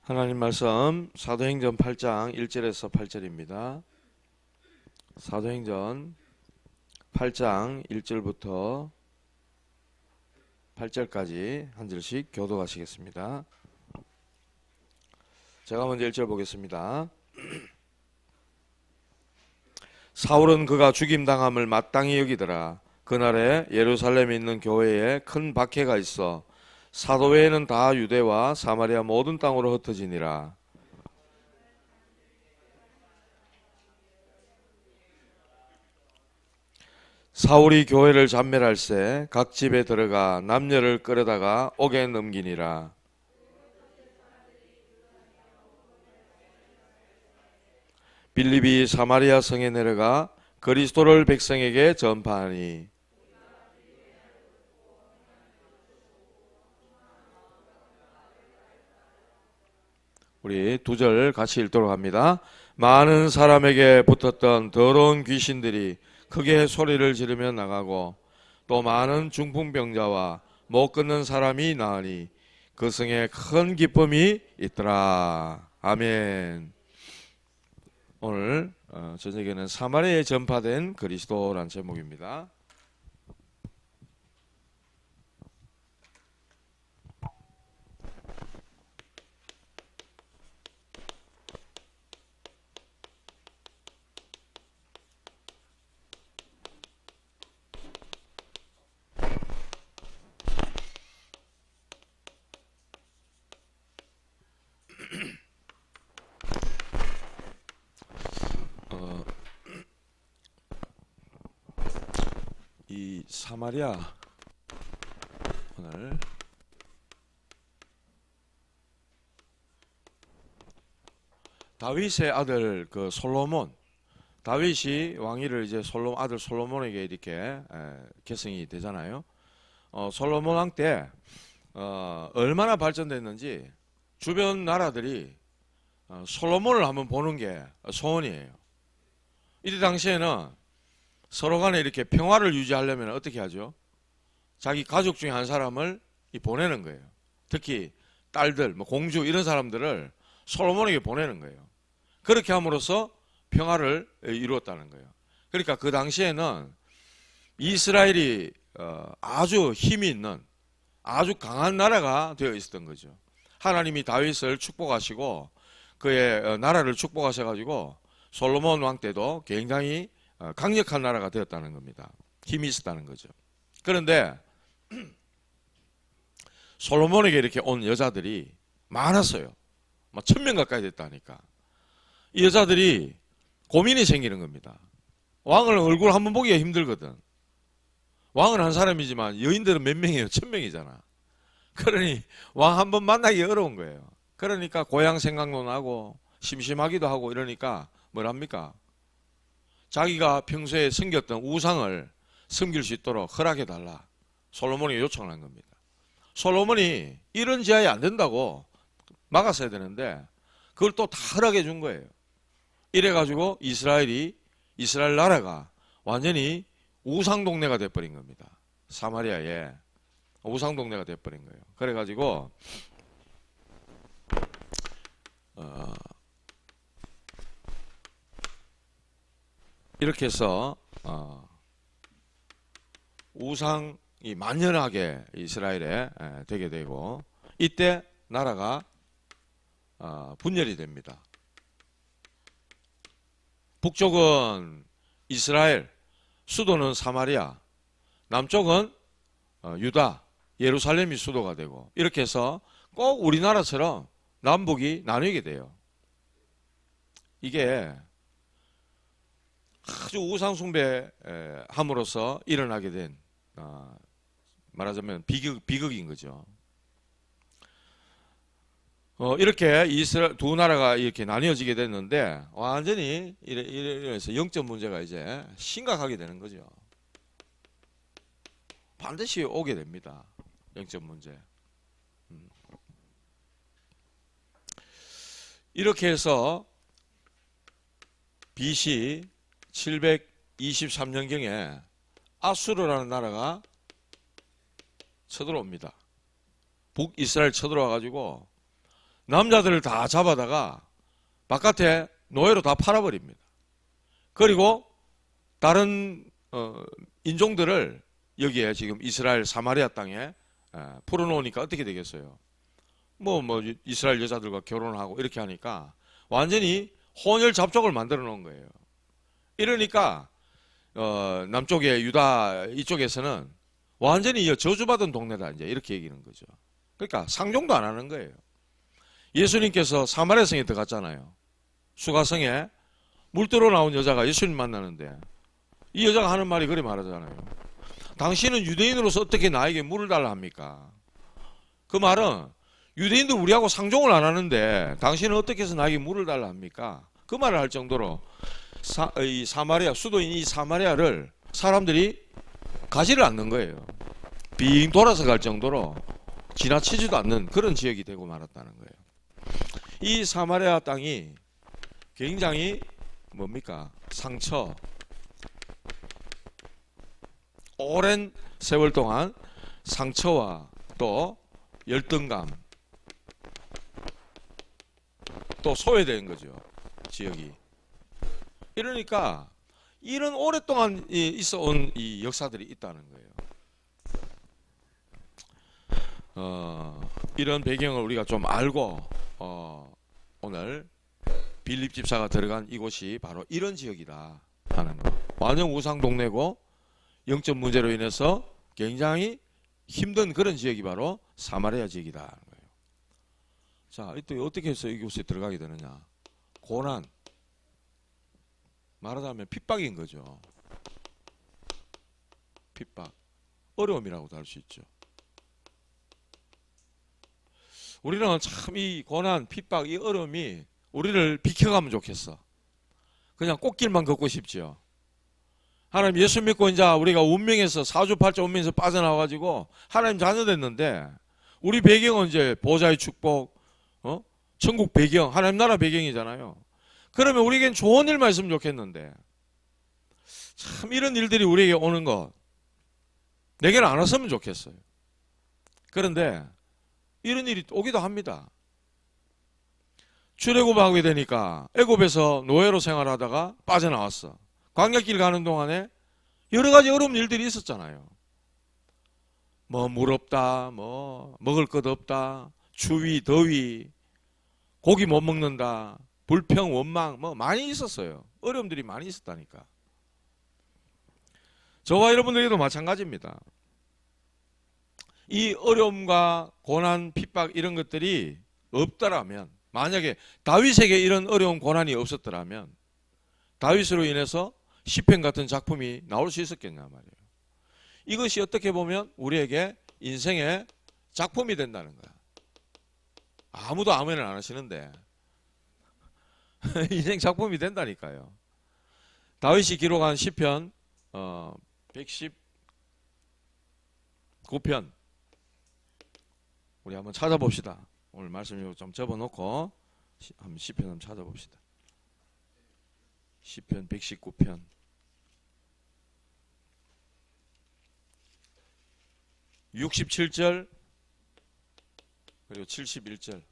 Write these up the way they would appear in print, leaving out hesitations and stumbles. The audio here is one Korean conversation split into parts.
하나님 말씀 사도행전 8장 1절에서 8절입니다. 사도행전 8장 1절부터 8절까지 한 절씩 교독하시겠습니다. 제가 먼저 1절 보겠습니다. 사울은 그가 죽임당함을 마땅히 여기더라. 그날에 예루살렘에 있는 교회에 큰 박해가 있어 사도 외에는 다 유대와 사마리아 모든 땅으로 흩어지니라. 사울이 교회를 잔멸할세 각 집에 들어가 남녀를 끌어다가 옥에 넘기니라. 빌립이 사마리아 성에 내려가 그리스도를 백성에게 전파하니 우리 두 절 같이 읽도록 합니다. 많은 사람에게 붙었던 더러운 귀신들이 크게 소리를 지르며 나가고 또 많은 중풍병자와 못 걷는 사람이 나으니 그 성에 큰 기쁨이 있더라. 아멘. 오늘 저녁에는 사마리아에 전파된 그리스도라는 제목입니다. 이 사마리아 오늘 다윗의 아들 그 솔로몬, 다윗이 왕위를 이제 아들 솔로몬에게 이렇게 계승이 되잖아요. 솔로몬 왕 때 얼마나 발전됐는지 주변 나라들이 솔로몬을 한번 보는 게 소원이에요. 이때 당시에는 서로 간에 이렇게 평화를 유지하려면 어떻게 하죠? 자기 가족 중에 한 사람을 보내는 거예요. 특히 딸들, 공주 이런 사람들을 솔로몬에게 보내는 거예요. 그렇게 함으로써 평화를 이루었다는 거예요. 그러니까 그 당시에는 이스라엘이 아주 힘이 있는 아주 강한 나라가 되어 있었던 거죠. 하나님이 다윗을 축복하시고 그의 나라를 축복하셔가지고 솔로몬 왕 때도 굉장히 강력한 나라가 되었다는 겁니다. 힘이 있었다는 거죠. 그런데 솔로몬에게 이렇게 온 여자들이 많았어요. 1000명 가까이 됐다니까. 이 여자들이 고민이 생기는 겁니다. 왕을 얼굴 한번 보기가 힘들거든. 왕은 한 사람이지만 여인들은 몇 명이에요? 1000명이잖아. 그러니 왕 한번 만나기 어려운 거예요. 그러니까 고향 생각도 나고 심심하기도 하고 이러니까 뭐랍니까? 자기가 평소에 섬겼던 우상을 섬길 수 있도록 허락해달라. 솔로몬이 요청한 겁니다. 솔로몬이 이런 제한이 안 된다고 막았어야 되는데 그걸 또 다 허락해 준 거예요. 이래가지고 이스라엘 나라가 완전히 우상동네가 돼버린 겁니다. 사마리아에 우상동네가 돼버린 거예요. 그래가지고 이렇게 해서 우상이 만연하게 이스라엘에 되게 되고 이때 나라가 분열이 됩니다. 북쪽은 이스라엘, 수도는 사마리아, 남쪽은 유다, 예루살렘이 수도가 되고 이렇게 해서 꼭 우리나라처럼 남북이 나뉘게 돼요. 이게 아주 우상 숭배함으로써 일어나게 된 말하자면 비극인 거죠. 이렇게 이스라엘 두 나라가 이렇게 나뉘어지게 됐는데 완전히 이래서 영적 문제가 이제 심각하게 되는 거죠. 반드시 오게 됩니다. 영적 문제. 이렇게 해서 BC 723년경에 아수르라는 나라가 쳐들어옵니다. 북이스라엘 쳐들어와가지고 남자들을 다 잡아다가 바깥에 노예로 다 팔아버립니다. 그리고 다른 인종들을 여기에 지금 이스라엘 사마리아 땅에 풀어놓으니까 어떻게 되겠어요? 뭐 이스라엘 여자들과 결혼을 하고 이렇게 하니까 완전히 혼혈 잡족을 만들어 놓은 거예요. 이러니까 남쪽의 유다 이쪽에서는 완전히 저주받은 동네다 이제 이렇게 얘기하는 거죠. 그러니까 상종도 안 하는 거예요. 예수님께서 사마리아 성에 들어갔잖아요. 수가성에 물 들어 나온 여자가 예수님 만나는데 이 여자가 하는 말이 그리 말하잖아요. 당신은 유대인으로서 어떻게 나에게 물을 달라 합니까? 그 말은 유대인도 우리하고 상종을 안 하는데 당신은 어떻게 해서 나에게 물을 달라 합니까? 그 말을 할 정도로 이 사마리아 수도인 이 사마리아를 사람들이 가지를 않는 거예요. 빙 돌아서 갈 정도로 지나치지도 않는 그런 지역이 되고 말았다는 거예요. 이 사마리아 땅이 굉장히 뭡니까? 상처, 오랜 세월 동안 상처와 또 열등감, 또 소외된 거죠. 지역이. 이러니까 이런 오랫동안 있어 온 이 역사들이 있다는 거예요. 이런 배경을 우리가 좀 알고 오늘 빌립 집사가 들어간 이곳이 바로 이런 지역이다 하는 거. 완전 우상 동네고 영적 문제로 인해서 굉장히 힘든 그런 지역이 바로 사마리아 지역이다 하는 거예요. 자, 이때 어떻게 해서 이곳에 들어가게 되느냐? 고난, 말하자면 핍박인 거죠. 핍박, 어려움이라고도 할 수 있죠. 우리는 참 이 고난, 핍박, 이 어려움이 우리를 비켜가면 좋겠어. 그냥 꽃길만 걷고 싶지요. 하나님 예수 믿고 이제 우리가 운명에서 사주팔자 운명에서 빠져나와가지고 하나님 자녀 됐는데 우리 배경은 이제 보좌의 축복, 천국 배경, 하나님 나라 배경이잖아요. 그러면 우리에겐 좋은 일만 있으면 좋겠는데 참 이런 일들이 우리에게 오는 것 내게는 안 왔으면 좋겠어요. 그런데 이런 일이 오기도 합니다. 출애굽하게 되니까 애굽에서 노예로 생활하다가 빠져나왔어. 광야길 가는 동안에 여러 가지 어려운 일들이 있었잖아요. 뭐 물 없다, 뭐 먹을 것 없다, 추위, 더위, 고기 못 먹는다, 불평, 원망 뭐 많이 있었어요. 어려움들이 많이 있었다니까. 저와 여러분들에게도 마찬가지입니다. 이 어려움과 고난, 핍박 이런 것들이 없더라면, 만약에 다윗에게 이런 어려운 고난이 없었더라면 다윗으로 인해서 시편 같은 작품이 나올 수 있었겠냐 말이에요. 이것이 어떻게 보면 우리에게 인생의 작품이 된다는 거야. 아무도 아멘을 안 하시는데 인생 작품이 된다니까요. 다윗이 기록한 시편 119편 우리 한번 찾아봅시다. 오늘 말씀 좀 접어놓고 한번 시편 한번 찾아봅시다. 시편 119편 67절 그리고 71절.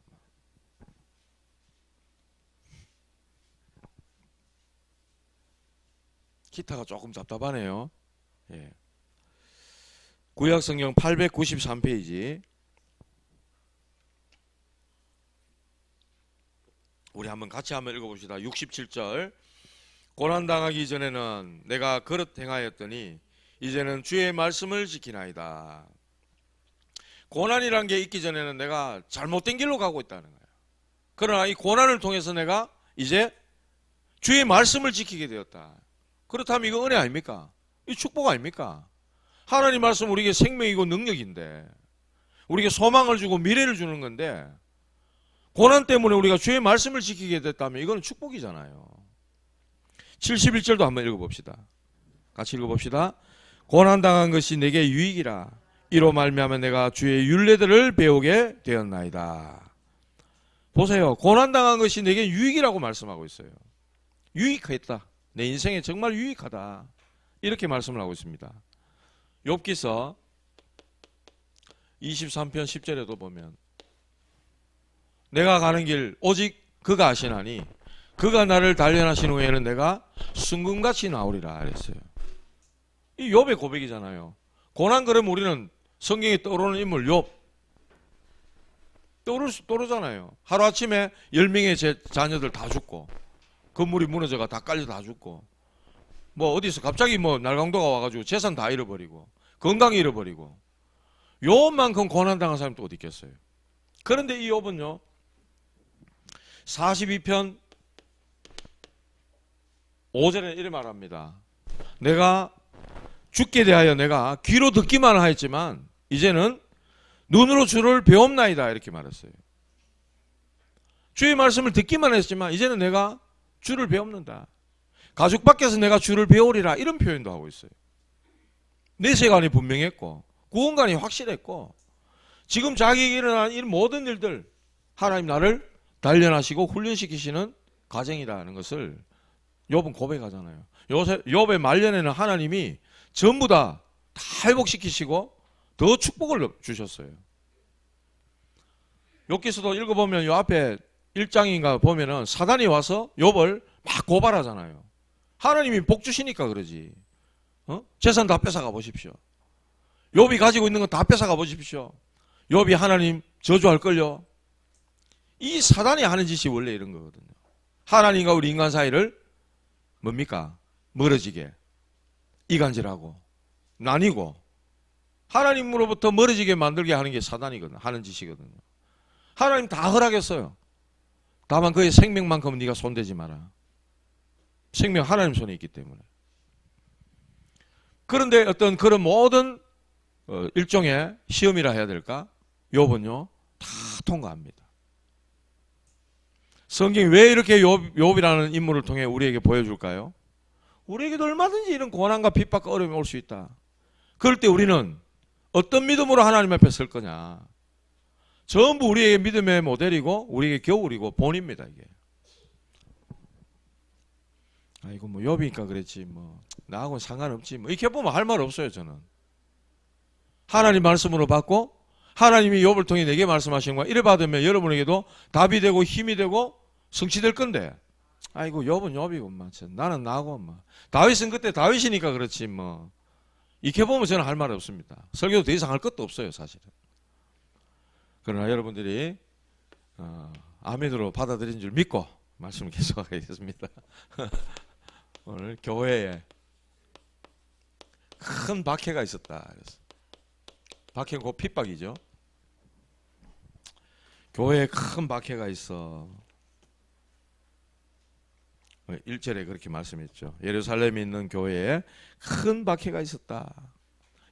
기타가 조금 답답하네요. 예. 구약성경 893페이지. 우리 한번 같이 한번 읽어봅시다. 67절. 고난당하기 전에는 내가 그릇 행하였더니 이제는 주의 말씀을 지키나이다. 고난이란 게 있기 전에는 내가 잘못된 길로 가고 있다는 거예요. 그러나 이 고난을 통해서 내가 이제 주의 말씀을 지키게 되었다. 그렇다면 이거 은혜 아닙니까? 이 축복 아닙니까? 하나님 말씀 우리에게 생명이고 능력인데 우리에게 소망을 주고 미래를 주는 건데 고난 때문에 우리가 주의 말씀을 지키게 됐다면 이거는 축복이잖아요. 71절도 한번 읽어봅시다. 같이 읽어봅시다. 고난당한 것이 내게 유익이라 이로 말미암아 내가 주의 율례들을 배우게 되었나이다. 보세요. 고난당한 것이 내게 유익이라고 말씀하고 있어요. 유익했다. 내 인생에 정말 유익하다. 이렇게 말씀을 하고 있습니다. 욥기서 23편 10절에도 보면 내가 가는 길 오직 그가 아시나니 그가 나를 단련하신 후에는 내가 순금같이 나오리라 그랬어요. 이 욥의 고백이잖아요. 고난 그러면 우리는 성경에 떠오르는 인물 욥 떠오르잖아요. 하루아침에 10명의 제 자녀들 다 죽고 건물이 무너져가 다 깔려 다 죽고 뭐 어디서 갑자기 뭐 날강도가 와가지고 재산 다 잃어버리고 건강 잃어버리고 욥만큼 고난당한 사람이 또 어디 있겠어요. 그런데 이 욥은요 42편 5절에 이렇게 말합니다. 내가 죽게 대하여 내가 귀로 듣기만 하였지만 이제는 눈으로 주를 배움나이다 이렇게 말했어요. 주의 말씀을 듣기만 했지만 이제는 내가 주를 배웁는다. 가죽 밖에서 내가 주를 배우리라 이런 표현도 하고 있어요. 내세관이 분명했고 구원관이 확실했고 지금 자기에게 일어난 이 모든 일들 하나님 나를 단련하시고 훈련시키시는 과정이라는 것을 욥은 고백하잖아요. 요새 욥의 말년에는 하나님이 전부 다 회복시키시고 더 축복을 주셨어요. 욥기서도 읽어보면 요 앞에 1장인가 보면은 사단이 와서 욥을 막 고발하잖아요. 하나님이 복 주시니까 그러지. 재산 다 뺏어가 보십시오. 욥이 가지고 있는 건 다 뺏어가 보십시오. 욥이 하나님 저주할걸요. 이 사단이 하는 짓이 원래 이런 거거든요. 하나님과 우리 인간 사이를 뭡니까? 멀어지게 이간질하고 나뉘고 하나님으로부터 멀어지게 만들게 하는 게 사단이거든요. 하는 짓이거든요. 하나님 다 허락했어요. 다만 그의 생명만큼은 네가 손대지 마라. 생명 하나님 손에 있기 때문에. 그런데 어떤 그런 모든 일종의 시험이라 해야 될까? 욥은요 다 통과합니다. 성경이 왜 이렇게 욥이라는 인물을 통해 우리에게 보여줄까요? 우리에게도 얼마든지 이런 고난과 핍박과 어려움이 올 수 있다. 그럴 때 우리는 어떤 믿음으로 하나님 앞에 설 거냐. 전부 우리에게 믿음의 모델이고 우리에게 겨울이고 본입니다. 이게. 아이고 뭐 욥이니까 그랬지 뭐 나하고는 상관없지 뭐 이렇게 보면 할 말 없어요. 저는 하나님 말씀으로 받고 하나님이 욥을 통해 내게 말씀하신 거야. 이래 받으면 여러분에게도 답이 되고 힘이 되고 성취될 건데 아이고 욥은 욥이고 뭐 나는 나고 뭐 다윗은 그때 다윗이니까 그렇지 뭐 이렇게 보면 저는 할 말 없습니다. 설교도 더 이상 할 것도 없어요 사실은. 그러나 여러분들이 아멘으로 받아들인 줄 믿고 말씀을 계속하겠습니다. 오늘 교회에 큰 박해가 있었다. 그래서 박해는 곧 핍박이죠. 교회에 큰 박해가 있어. 1절에 그렇게 말씀했죠. 예루살렘에 있는 교회에 큰 박해가 있었다.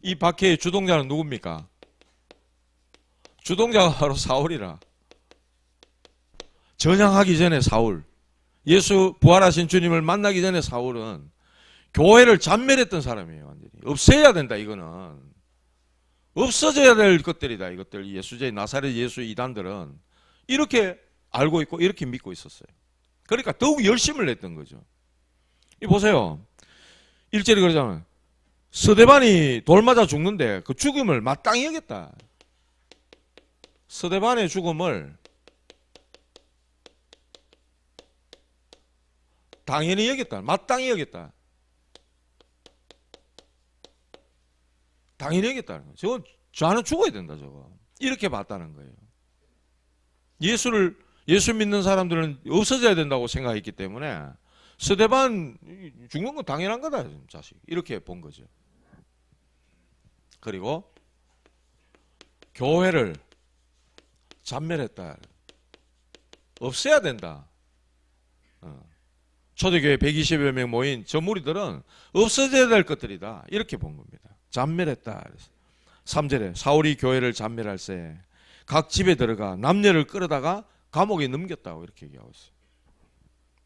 이 박해의 주동자는 누굽니까? 주동자가 바로 사울이라. 전향하기 전에 사울, 예수 부활하신 주님을 만나기 전에 사울은 교회를 잔멸했던 사람이에요. 완전히 없애야 된다. 이거는 없어져야 될 것들이다. 이것들 예수제 나사렛 예수 이단들은 이렇게 알고 있고 이렇게 믿고 있었어요. 그러니까 더욱 열심을 냈던 거죠. 이 보세요. 1절이 그러잖아요. 스데반이 돌 맞아 죽는데 그 죽음을 마땅히 여겼다. 스데반의 죽음을 당연히 여겼다. 마땅히 여겼다. 당연히 여겼다는 거예요. 저건 저는 죽어야 된다. 저거 이렇게 봤다는 거예요. 예수 믿는 사람들은 없어져야 된다고 생각했기 때문에 스데반 죽는 건 당연한 거다. 자식 이렇게 본 거죠. 그리고 교회를 잔멸했다. 없애야 된다. 초대교회 120여 명 모인 저 무리들은 없어져야 될 것들이다. 이렇게 본 겁니다. 잔멸했다. 3절에 사울이 교회를 잔멸할세 각 집에 들어가 남녀를 끌어다가 감옥에 넘겼다고 이렇게 얘기하고 있어요.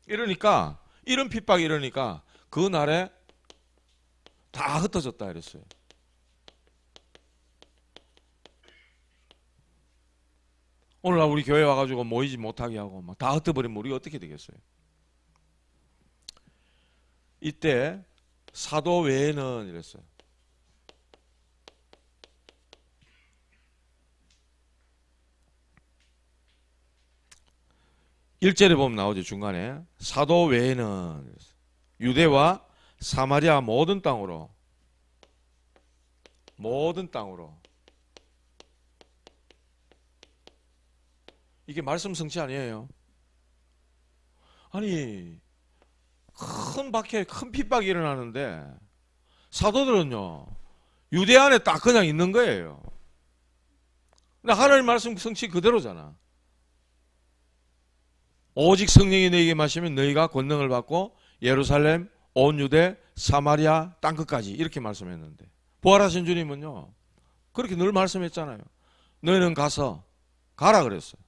이러니까 이런 핍박이 이러니까 그 날에 다 흩어졌다 이랬어요. 오늘날 우리 교회 와가지고 모이지 못하게 하고 막 다 흩어버리면 우리가 어떻게 되겠어요? 이때 사도 외에는 이랬어요. 1절에 보면 나오죠. 중간에 사도 외에는 유대와 사마리아 모든 땅으로 이게 말씀 성취 아니에요. 아니 큰 박해 큰 핍박이 일어나는데 사도들은요 유대 안에 딱 그냥 있는 거예요. 근데 하나님 말씀 성취 그대로잖아. 오직 성령이 너희에게 마시면 너희가 권능을 받고 예루살렘 온 유대 사마리아 땅끝까지 이렇게 말씀했는데 부활하신 주님은요 그렇게 늘 말씀했잖아요. 너희는 가라 그랬어요.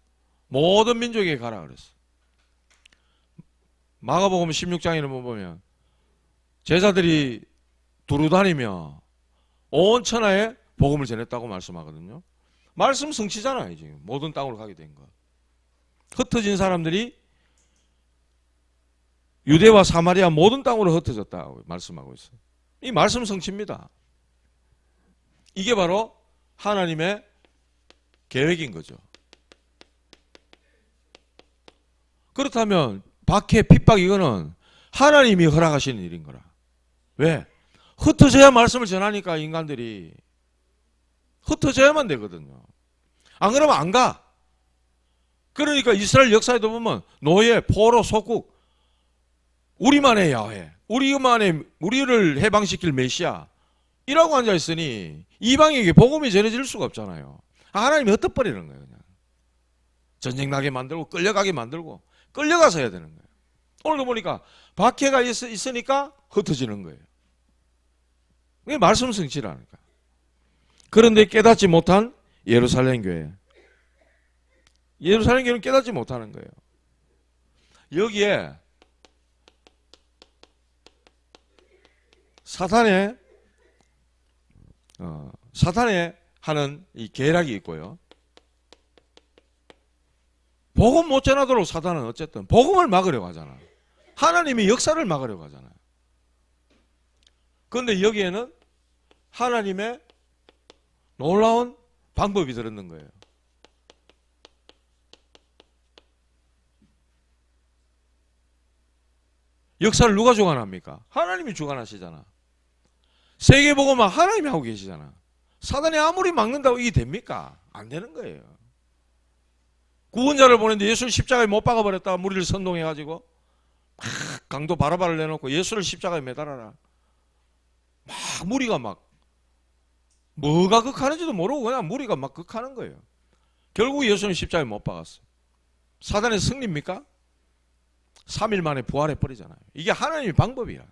모든 민족에게 가라 그랬어요. 마가복음 16장에는 보면 제자들이 두루 다니며 온 천하에 복음을 전했다고 말씀하거든요. 말씀 성취잖아요. 지금 모든 땅으로 가게 된 거. 흩어진 사람들이 유대와 사마리아 모든 땅으로 흩어졌다고 말씀하고 있어요. 이 말씀 성취입니다. 이게 바로 하나님의 계획인 거죠. 그렇다면 박해, 핍박 이거는 하나님이 허락하시는 일인 거라. 왜? 흩어져야 말씀을 전하니까 인간들이 흩어져야만 되거든요. 안 그러면 안 가. 그러니까 이스라엘 역사에도 보면 노예, 포로, 속국 우리만의 야훼, 우리를 해방시킬 메시아 이라고 앉아있으니 이방에게 복음이 전해질 수가 없잖아요. 하나님이 흩어버리는 거예요. 그냥 전쟁 나게 만들고 끌려가게 만들고 끌려가서 해야 되는 거예요. 오늘도 보니까 박해가 있으니까 흩어지는 거예요. 이게 말씀 성취라니까. 그런데 깨닫지 못한 예루살렘 교회. 예루살렘 교회는 깨닫지 못하는 거예요. 여기에 사탄의 하는 이 계략이 있고요. 복음 못 전하도록 사탄은 어쨌든 복음을 막으려고 하잖아. 하나님이 역사를 막으려고 하잖아요. 그런데 여기에는 하나님의 놀라운 방법이 들었는 거예요. 역사를 누가 주관합니까? 하나님이 주관하시잖아. 세계복음은 하나님이 하고 계시잖아. 사단이 아무리 막는다고 이게 됩니까? 안 되는 거예요. 구원자를 보냈는데 예수를 십자가에 못 박아버렸다가 무리를 선동해가지고 막 강도 바라바를 내놓고 예수를 십자가에 매달아라. 막 무리가 막 뭐가 극하는지도 모르고 그냥 무리가 막 극하는 거예요. 결국 예수는 십자가에 못 박았어요. 사단의 승리입니까? 3일 만에 부활해버리잖아요. 이게 하나님의 방법이야.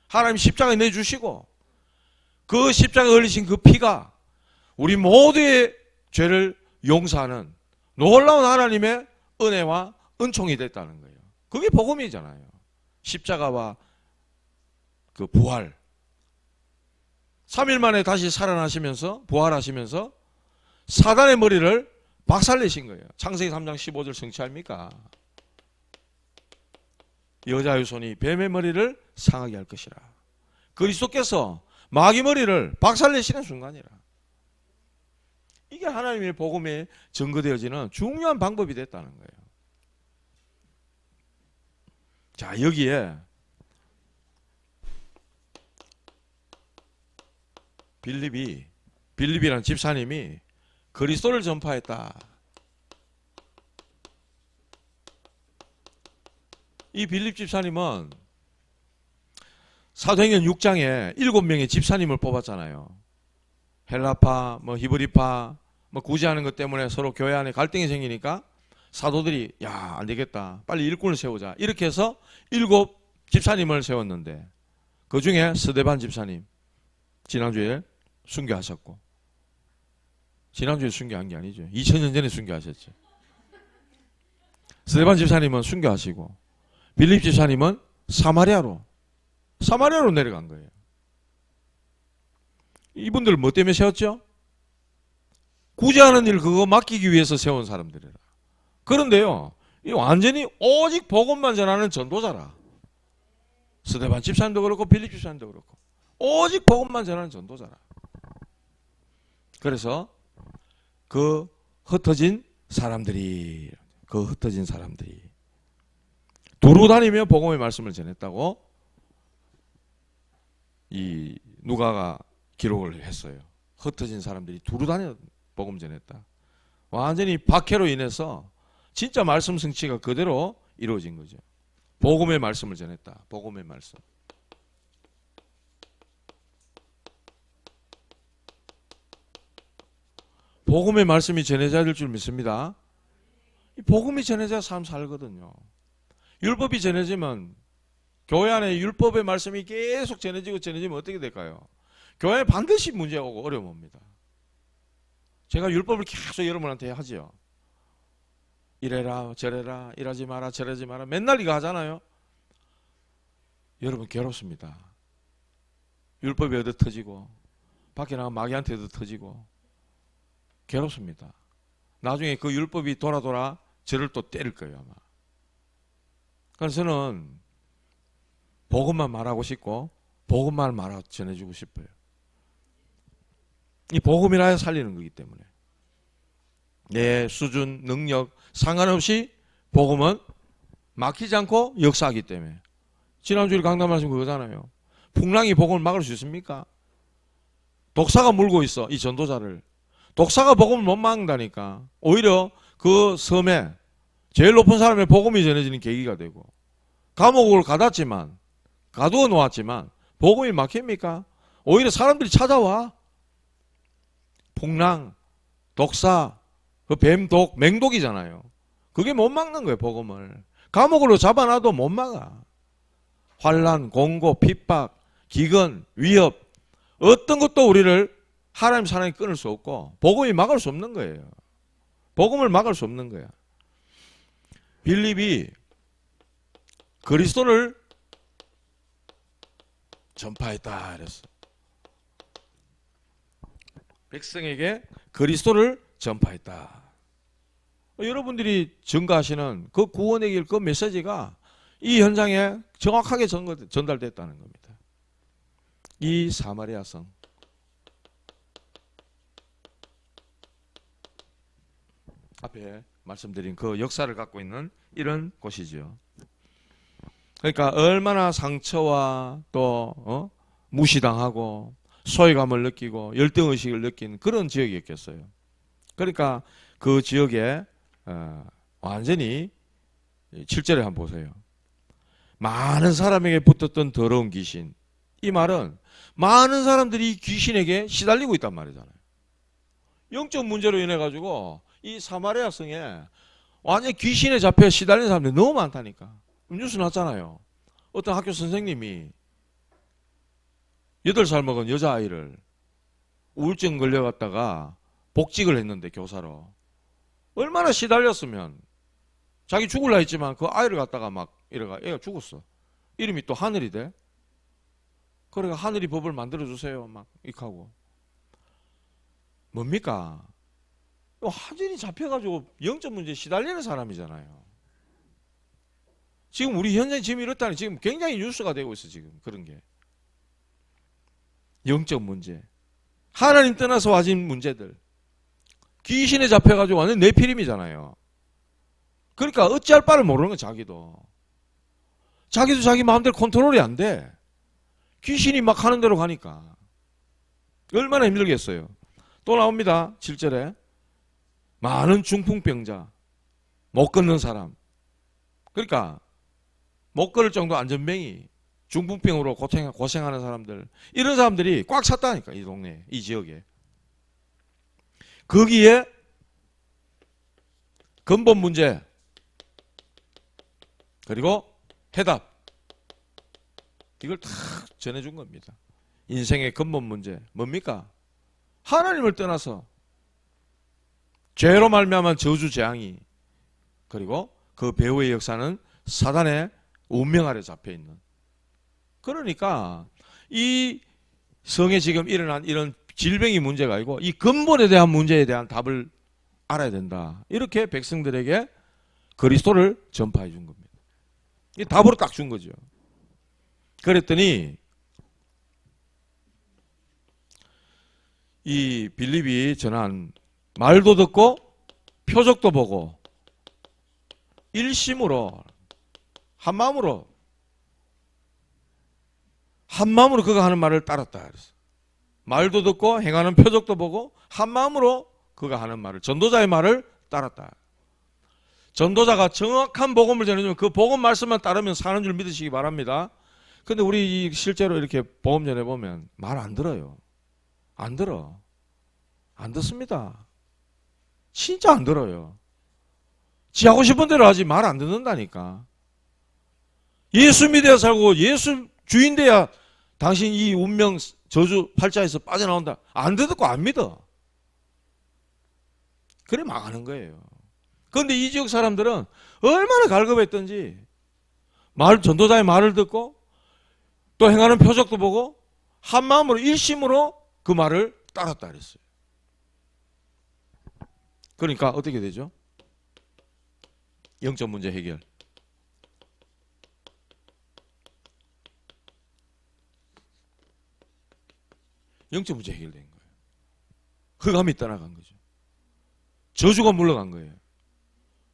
하나님 십자가에 내주시고 그 십자가에 흘리신 그 피가 우리 모두의 죄를 용서하는 놀라운 하나님의 은혜와 은총이 됐다는 거예요. 그게 복음이잖아요. 십자가와 그 부활. 3일 만에 다시 살아나시면서 부활하시면서 사단의 머리를 박살내신 거예요. 창세기 3장 15절 성취합니까? 여자의 손이 뱀의 머리를 상하게 할 것이라. 그리스도께서 마귀 머리를 박살내시는 순간이라. 이게 하나님의 복음에 증거되어지는 중요한 방법이 됐다는 거예요. 자, 여기에 빌립이라는 집사님이 그리스도를 전파했다. 이 빌립 집사님은 사도행전 6장에 7명의 집사님을 뽑았잖아요. 헬라파, 히브리파, 구제하는 것 때문에 서로 교회 안에 갈등이 생기니까 사도들이 야, 안 되겠다. 빨리 일꾼을 세우자. 이렇게 해서 7 집사님을 세웠는데 그 중에 스데반 집사님 지난주에 순교하셨고, 지난주에 순교한 게 아니죠. 2000년 전에 순교하셨죠. 스데반 집사님은 순교하시고 빌립 집사님은 사마리아로 내려간 거예요. 이분들 뭐 때문에 세웠죠? 구제하는 일 그거 맡기기 위해서 세운 사람들이라. 그런데요, 이 완전히 오직 복음만 전하는 전도자라. 스데반 집사님도 그렇고 빌립 집사님도 그렇고 오직 복음만 전하는 전도자라. 그래서 그 흩어진 사람들이 두루 다니며 복음의 말씀을 전했다고 이 누가가 기록을 했어요. 흩어진 사람들이 두루 다녀 복음 전했다. 완전히 박해로 인해서 진짜 말씀 성취가 그대로 이루어진 거죠. 복음의 말씀을 전했다. 복음의 말씀. 복음의 말씀이 전해져야 될 줄 믿습니다. 복음이 전해져야 삶 살거든요. 율법이 전해지면 교회 안에 율법의 말씀이 계속 전해지면 어떻게 될까요? 교회에 반드시 문제가 오고 어려움 옵니다. 제가 율법을 계속 여러분한테 하지요. 이래라 저래라 이러지 마라 저러지 마라 맨날 이거 하잖아요. 여러분 괴롭습니다. 율법이 얻어 터지고 밖에 나가 마귀한테 얻어 터지고 괴롭습니다. 나중에 그 율법이 돌아 저를 또 때릴 거예요 아마. 그래서 저는 복음만 말하고 싶고 복음만 말하고 전해주고 싶어요. 이 복음이라 해서 살리는 거기 때문에 내 수준 능력 상관없이 복음은 막히지 않고 역사하기 때문에. 지난주에 강단말씀 그거잖아요. 풍랑이 복음을 막을 수 있습니까? 독사가 물고 있어 이 전도자를. 독사가 복음을 못 막는다니까. 오히려 그 섬에 제일 높은 사람의 복음이 전해지는 계기가 되고, 감옥을 가두어 놓았지만 복음이 막힙니까? 오히려 사람들이 찾아와. 풍랑, 독사, 그 뱀독, 맹독이잖아요. 그게 못 막는 거예요, 복음을. 감옥으로 잡아놔도 못 막아. 환난, 공고, 핍박, 기근, 위협, 어떤 것도 우리를 하나님 사랑에 끊을 수 없고 복음이 막을 수 없는 거예요. 복음을 막을 수 없는 거야. 빌립이 그리스도를 전파했다 그랬어. 백성에게 그리스도를 전파했다. 여러분들이 전가하시는 그 구원의 길, 그 메시지가 이 현장에 정확하게 전달됐다는 겁니다. 이 사마리아 성. 앞에 말씀드린 그 역사를 갖고 있는 이런 곳이죠. 그러니까 얼마나 상처와 또 무시당하고 소외감을 느끼고 열등의식을 느낀 그런 지역이었겠어요. 그러니까 그 지역에 완전히 7절에 한번 보세요. 많은 사람에게 붙었던 더러운 귀신. 이 말은 많은 사람들이 귀신에게 시달리고 있단 말이잖아요. 영적 문제로 인해 가지고 이 사마리아 성에 완전히 귀신에 잡혀 시달리는 사람들이 너무 많다니까. 뉴스 났잖아요. 어떤 학교 선생님이 8살 먹은 여자아이를 우울증 걸려갔다가 복직을 했는데 교사로. 얼마나 시달렸으면 자기 죽을라 했지만 그 아이를 갖다가 막 이래가 애가 죽었어. 이름이 또 하늘이 돼. 그러니까 하늘이 법을 만들어주세요. 막 이렇게 하고. 뭡니까? 화질이 잡혀가지고 영적 문제에 시달리는 사람이잖아요. 지금 우리 현장이 지금 이렇다니 지금 굉장히 뉴스가 되고 있어 지금 그런 게. 영적 문제. 하나님 떠나서 와진 문제들. 귀신에 잡혀가지고 완전 내피림이잖아요. 그러니까 어찌할 바를 모르는 거야 자기도. 자기도 자기 마음대로 컨트롤이 안 돼. 귀신이 막 하는 대로 가니까. 얼마나 힘들겠어요. 또 나옵니다. 7절에. 많은 중풍병자. 못 걷는 사람. 그러니까 못 걸을 정도 안전병이 중풍병으로 고생하는 사람들. 이런 사람들이 꽉 찼다니까 이 동네에. 이 지역에. 거기에 근본 문제 그리고 해답 이걸 다 전해준 겁니다. 인생의 근본 문제 뭡니까? 하나님을 떠나서 죄로 말미암은 저주 재앙이 그리고 그 배후의 역사는 사단의 운명 아래 잡혀있는. 그러니까 이 성에 지금 일어난 이런 질병이 문제가 아니고 이 근본에 대한 문제에 대한 답을 알아야 된다. 이렇게 백성들에게 그리스도를 전파해 준 겁니다. 이 답으로 딱 준 거죠. 그랬더니 이 빌립이 전한 말도 듣고 표적도 보고 일심으로 한 마음으로 그가 하는 말을 따랐다 그랬어. 말도 듣고 행하는 표적도 보고 한 마음으로 그가 하는 말을, 전도자의 말을 따랐다. 전도자가 정확한 복음을 전해주면 그 복음 말씀만 따르면 사는 줄 믿으시기 바랍니다. 근데 우리 실제로 이렇게 복음 전해보면 말 안 들어요. 안 들어. 안 듣습니다. 진짜 안 들어요. 지 하고 싶은 대로 하지 말 안 듣는다니까. 예수 믿어야 살고 예수 주인 돼야 당신 이 운명 저주 팔자에서 빠져나온다. 안 듣고 안 믿어. 그래 망하는 거예요. 그런데 이 지역 사람들은 얼마나 갈급했던지 전도자의 말을 듣고 또 행하는 표적도 보고 한 마음으로 일심으로 그 말을 따랐다 그랬어요. 그러니까 어떻게 되죠? 영적 문제 해결. 영적 문제 해결된 거예요. 흑암이 떠나간 거죠. 저주가 물러간 거예요.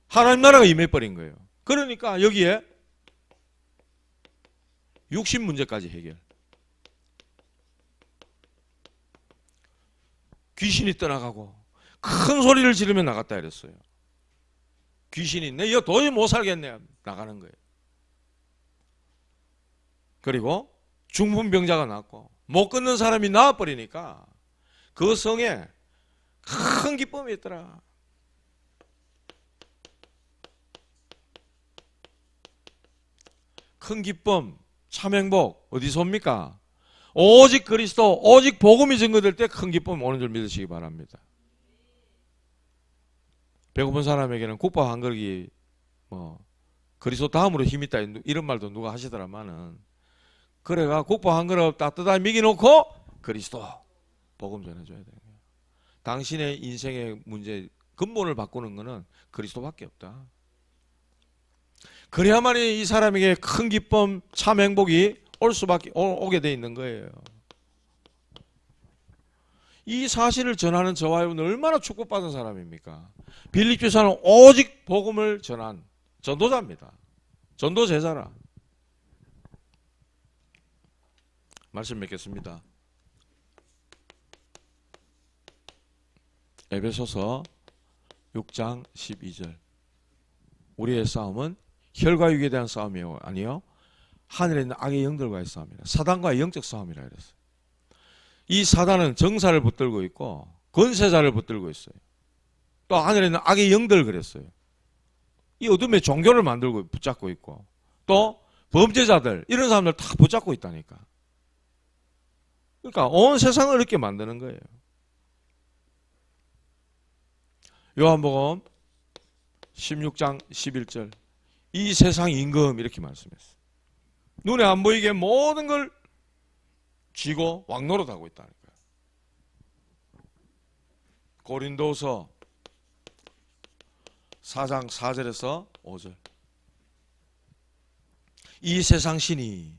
하나님 나라가 임해버린 거예요. 그러니까 여기에 육신 문제까지 해결. 귀신이 떠나가고 큰 소리를 지르며 나갔다 이랬어요. 귀신이 내 이거 도저히 못 살겠네 나가는 거예요. 그리고 중풍병자가 낫고 못 걷는 사람이 나와버리니까 그 성에 큰 기쁨이 있더라. 큰 기쁨, 참 행복 어디서 옵니까? 오직 그리스도, 오직 복음이 증거될 때 큰 기쁨이 오는 줄 믿으시기 바랍니다. 배고픈 사람에게는 국밥 한 그릇이 그리스도 다음으로 힘이 있다 이런 말도 누가 하시더라마는 그래가 국밥 한 그릇 따뜻하게 먹여놓고 그리스도 복음 전해줘야 돼요. 당신의 인생의 문제 근본을 바꾸는 것은 그리스도밖에 없다. 그래야만이 이 사람에게 큰 기쁨, 참 행복이 오게 돼 있는 거예요. 이 사실을 전하는 저와 여러분은 얼마나 축복받은 사람입니까? 빌립 교사는 오직 복음을 전한 전도자입니다. 전도 제자라. 말씀 맺겠습니다. 에베소서 6장 12절. 우리의 싸움은 혈과 육에 대한 싸움이 아니요 하늘에 있는 악의 영들과의 싸움이라. 사단과의 영적 싸움이라 그랬어요. 이 사단은 정사를 붙들고 있고 권세자를 붙들고 있어요. 또 하늘에 있는 악의 영들 그랬어요. 이 어둠의 종교를 만들고 붙잡고 있고 또 범죄자들 이런 사람들 다 붙잡고 있다니까. 그러니까 온 세상을 이렇게 만드는 거예요. 요한복음 16장 11절. 이 세상 임금 이렇게 말씀했어요. 눈에 안 보이게 모든 걸 쥐고 왕노릇하고 있다는 거예요. 고린도서 4장 4절에서 5절. 이 세상 신이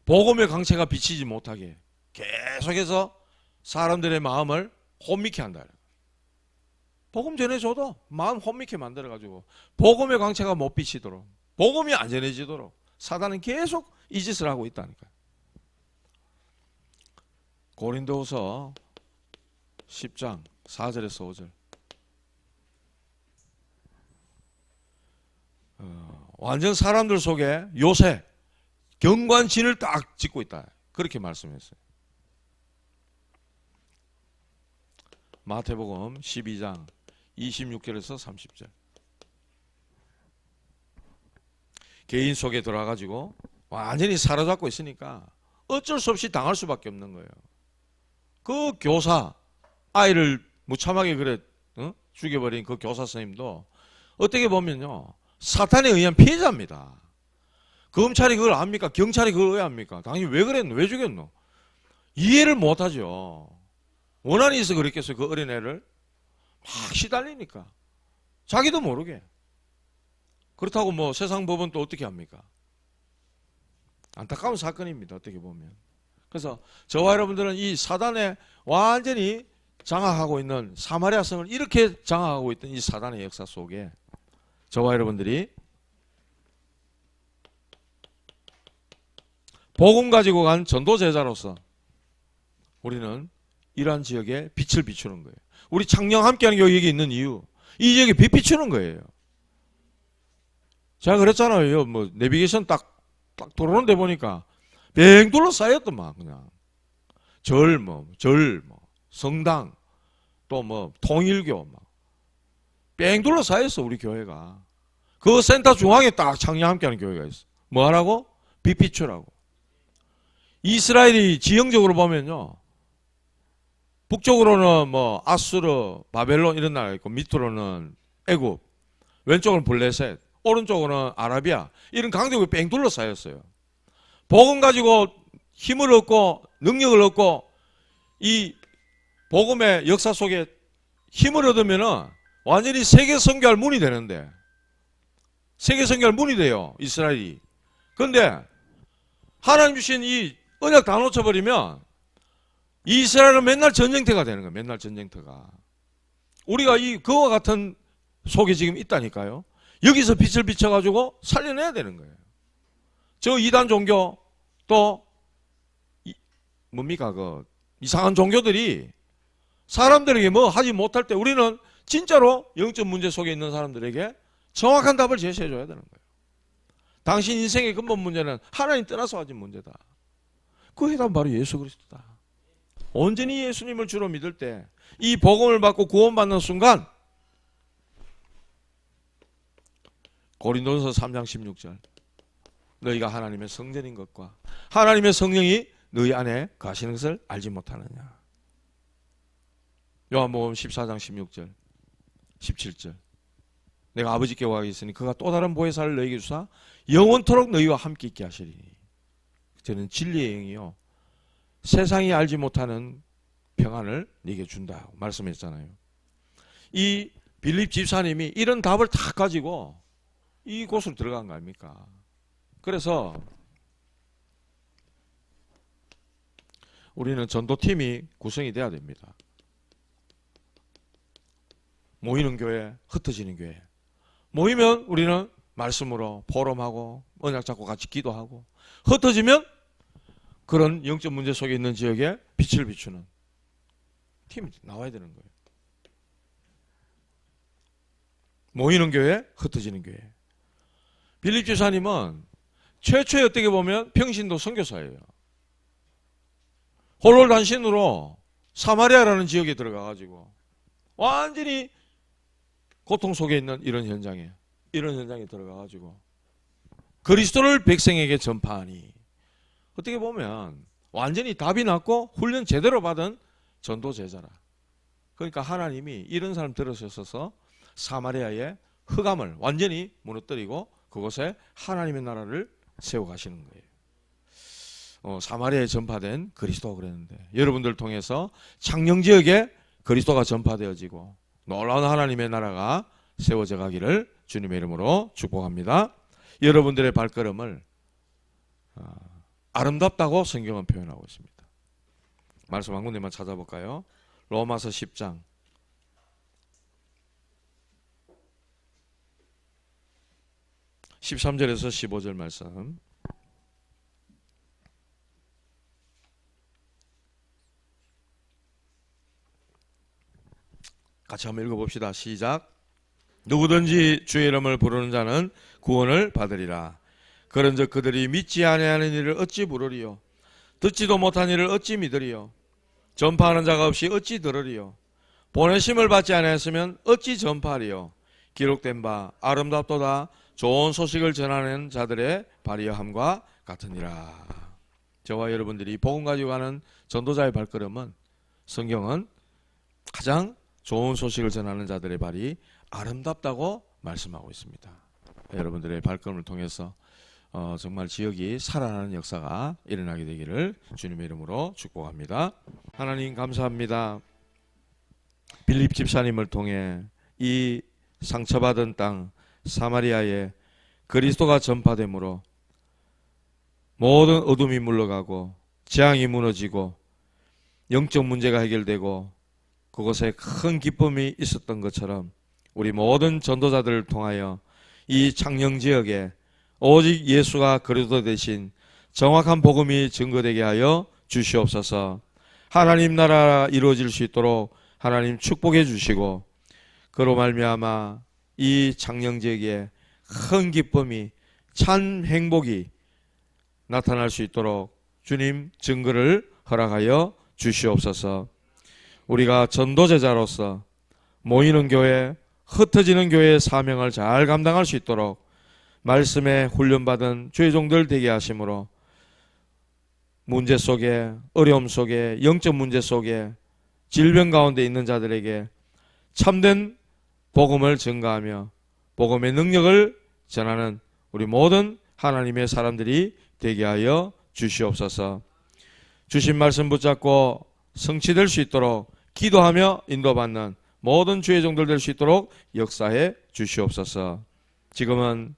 복음의 광채가 비치지 못하게 계속해서 사람들의 마음을 혼미케 한다. 복음 전해줘도 마음 혼미케 만들어가지고 복음의 광채가 못 비치도록 복음이 안 전해지도록 사단은 계속 이 짓을 하고 있다니까요. 고린도후서 10장 4절에서 5절. 완전 사람들 속에 요새 경관진을 딱 짓고 있다. 그렇게 말씀했어요. 마태복음 12장 26절에서 30절. 개인 속에 들어와가지고 완전히 사로잡고 있으니까 어쩔 수 없이 당할 수밖에 없는 거예요. 그 교사, 아이를 무참하게 죽여버린 그 교사 선생님도 어떻게 보면요 사탄에 의한 피해자입니다. 검찰이 그걸 압니까? 경찰이 그걸 왜 압니까? 당연히 왜 그랬노? 왜 죽였노? 이해를 못하죠. 원한이 있어 그랬겠어요. 그 어린애를 막 시달리니까 자기도 모르게. 그렇다고 뭐 세상 법은 또 어떻게 합니까? 안타까운 사건입니다. 어떻게 보면. 그래서 저와 여러분들은 이 사단에 완전히 장악하고 있는 사마리아 성을 이렇게 장악하고 있던 이 사단의 역사 속에 저와 여러분들이 복음 가지고 간 전도 제자로서 우리는 이러한 지역에 빛을 비추는 거예요. 우리 창녕 함께하는 교회 여기 있는 이유, 이 지역에 빛 비추는 거예요. 제가 그랬잖아요. 뭐 내비게이션 딱 들어오는 데 보니까 뱅 둘러싸였더만. 그냥 성당, 또 뭐 통일교 뺑 둘러싸였어. 우리 교회가. 그 센터 중앙에 딱 창녕 함께하는 교회가 있어. 뭐 하라고? 빛 비추라고. 이스라엘이 지형적으로 보면요, 북쪽으로는 뭐 아수르, 바벨론 이런 나라가 있고, 밑으로는 애굽, 왼쪽은 블레셋, 오른쪽으로는 아라비아, 이런 강대국이 뺑 둘러싸였어요. 복음 가지고 힘을 얻고 능력을 얻고 이 복음의 역사 속에 힘을 얻으면은 완전히 세계 선교할 문이 되는데, 세계 선교할 문이 돼요, 이스라엘이. 그런데 하나님 주신 이 언약 다 놓쳐버리면 이스라엘은 맨날 전쟁터가 되는 거예요. 맨날 전쟁터가. 우리가 그와 같은 속에 지금 있다니까요. 여기서 빛을 비춰가지고 살려내야 되는 거예요. 저 이단 종교, 또 뭡니까, 그 이상한 종교들이 사람들에게 뭐 하지 못할 때 우리는 진짜로 영적 문제 속에 있는 사람들에게 정확한 답을 제시해 줘야 되는 거예요. 당신 인생의 근본 문제는 하나님 떠나서 가진 문제다. 그 해답은 바로 예수 그리스도다. 온전히 예수님을 주로 믿을 때 이 복음을 받고 구원받는 순간, 고린도전서 3장 16절, 너희가 하나님의 성전인 것과 하나님의 성령이 너희 안에 가시는 것을 알지 못하느냐. 요한복음 14장 16절 17절, 내가 아버지께 와겠으니 그가 또 다른 보혜사를 너희에게 주사 영원토록 너희와 함께 있게 하시리니. 저는 진리의 영이요 세상이 알지 못하는 평안을 네게 준다 말씀했잖아요. 이 빌립 집사님이 이런 답을 다 가지고 이곳으로 들어간 거 아닙니까? 그래서 우리는 전도팀이 구성이 돼야 됩니다. 모이는 교회, 흩어지는 교회. 모이면 우리는 말씀으로 포럼하고 언약 잡고 같이 기도하고, 흩어지면 그런 영적 문제 속에 있는 지역에 빛을 비추는 팀이 나와야 되는 거예요. 모이는 교회, 흩어지는 교회. 빌립 집사님은 최초에 어떻게 보면 평신도 선교사예요. 홀로 단신으로 사마리아라는 지역에 들어가가지고 완전히 고통 속에 있는 이런 현장에 들어가가지고 그리스도를 백성에게 전파하니, 어떻게 보면 완전히 답이 났고 훈련 제대로 받은 전도 제자라. 그러니까 하나님이 이런 사람 들으셔서 사마리아의 흑암을 완전히 무너뜨리고 그곳에 하나님의 나라를 세워 가시는 거예요. 사마리아에 전파된 그리스도가 그랬는데, 여러분들 통해서 창녕 지역에 그리스도가 전파되어지고 놀라운 하나님의 나라가 세워져 가기를 주님의 이름으로 축복합니다. 여러분들의 발걸음을 아름답다고 성경은 표현하고 있습니다. 말씀 한 군데만 찾아볼까요? 로마서 10장 13절에서 15절 말씀. 같이 한번 읽어봅시다. 시작. 누구든지 주의 이름을 부르는 자는 구원을 받으리라. 그런즉 그들이 믿지 아니하는 일을 어찌 부르리요? 듣지도 못한 일을 어찌 믿으리요? 전파하는 자가 없이 어찌 들으리요? 보내심을 받지 아니하였으면 어찌 전파하리요? 기록된 바 아름답도다 좋은 소식을 전하는 자들의 발이함과 같으니라. 저와 여러분들이 복음 가지고 가는 전도자의 발걸음은, 성경은 가장 좋은 소식을 전하는 자들의 발이 아름답다고 말씀하고 있습니다. 여러분들의 발걸음을 통해서 정말 지역이 살아나는 역사가 일어나게 되기를 주님의 이름으로 축복합니다. 하나님 감사합니다. 빌립 집사님을 통해 이 상처받은 땅 사마리아에 그리스도가 전파됨으로 모든 어둠이 물러가고 재앙이 무너지고 영적 문제가 해결되고 그곳에 큰 기쁨이 있었던 것처럼 우리 모든 전도자들을 통하여 이 창녕 지역에 오직 예수가 그리스도 대신 정확한 복음이 증거되게 하여 주시옵소서. 하나님 나라 이루어질 수 있도록 하나님 축복해 주시고, 그로 말미암아 이 창녕지역에 큰 기쁨이, 참 행복이 나타날 수 있도록 주님 증거를 허락하여 주시옵소서. 우리가 전도제자로서 모이는 교회, 흩어지는 교회의 사명을 잘 감당할 수 있도록 말씀에 훈련받은 주의 종들 되게 하심으로, 문제 속에, 어려움 속에, 영적 문제 속에, 질병 가운데 있는 자들에게 참된 복음을 증가하며 복음의 능력을 전하는 우리 모든 하나님의 사람들이 되게 하여 주시옵소서. 주신 말씀 붙잡고 성취될 수 있도록 기도하며 인도받는 모든 주의 종들 될 수 있도록 역사해 주시옵소서. 지금은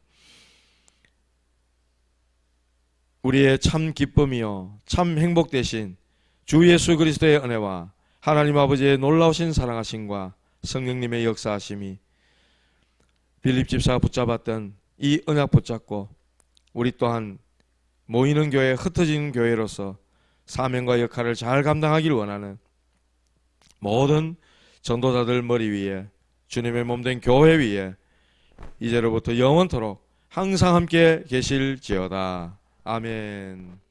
우리의 참 기쁨이요 참 행복 되신 주 예수 그리스도의 은혜와 하나님 아버지의 놀라우신 사랑하심과 성령님의 역사하심이 빌립 집사가 붙잡았던 이 언약 붙잡고 우리 또한 모이는 교회, 흩어지는 교회로서 사명과 역할을 잘 감당하기를 원하는 모든 전도자들 머리 위에, 주님의 몸된 교회 위에 이제로부터 영원토록 항상 함께 계실지어다. 아멘.